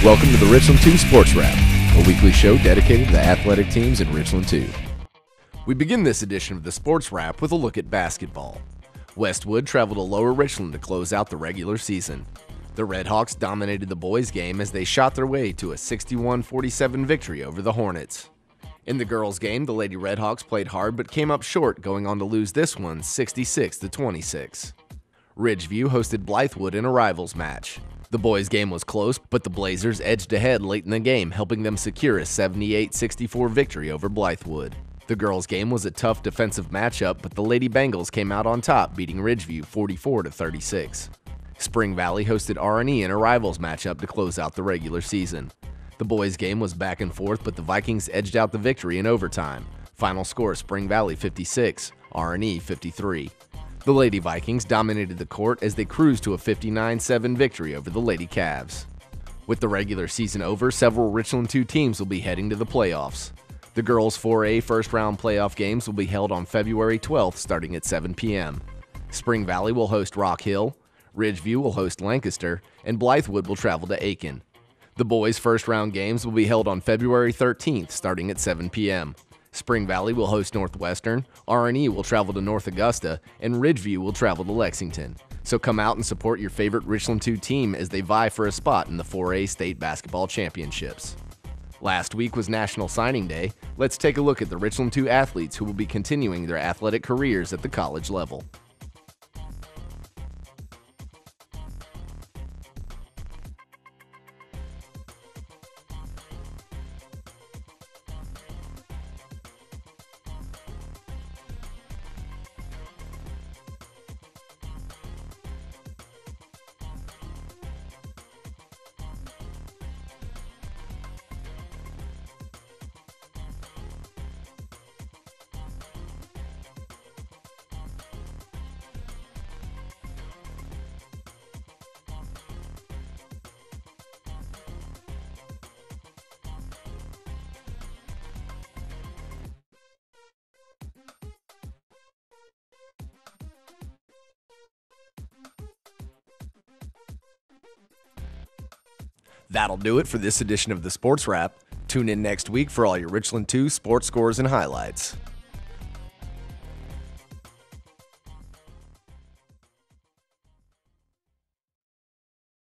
Welcome to the Richland 2 Sports Wrap, a weekly show dedicated to the athletic teams in Richland 2. We begin this edition of the Sports Wrap with a look at basketball. Westwood traveled to Lower Richland to close out the regular season. The Redhawks dominated the boys' game as they shot their way to a 61-47 victory over the Hornets. In the girls' game, the Lady Redhawks played hard but came up short, going on to lose this one 66-26. Ridgeview hosted Blythewood in a rivals match. The boys' game was close, but the Blazers edged ahead late in the game, helping them secure a 78-64 victory over Blythewood. The girls' game was a tough defensive matchup, but the Lady Bengals came out on top, beating Ridgeview 44-36. Spring Valley hosted R&E in a rivals matchup to close out the regular season. The boys' game was back and forth, but the Vikings edged out the victory in overtime. Final score: Spring Valley 56, R&E 53. The Lady Vikings dominated the court as they cruised to a 59-7 victory over the Lady Cavs. With the regular season over, several Richland 2 teams will be heading to the playoffs. The girls' 4A first-round playoff games will be held on February 12th starting at 7 p.m. Spring Valley will host Rock Hill, Ridgeview will host Lancaster, and Blythewood will travel to Aiken. The boys' first-round games will be held on February 13th starting at 7 p.m. Spring Valley will host Northwestern, R&E will travel to North Augusta, and Ridgeview will travel to Lexington. So come out and support your favorite Richland 2 team as they vie for a spot in the 4A State Basketball Championships. Last week was National Signing Day. Let's take a look at the Richland 2 athletes who will be continuing their athletic careers at the college level. That'll do it for this edition of the Sports Wrap. Tune in next week for all your Richland 2 sports scores and highlights.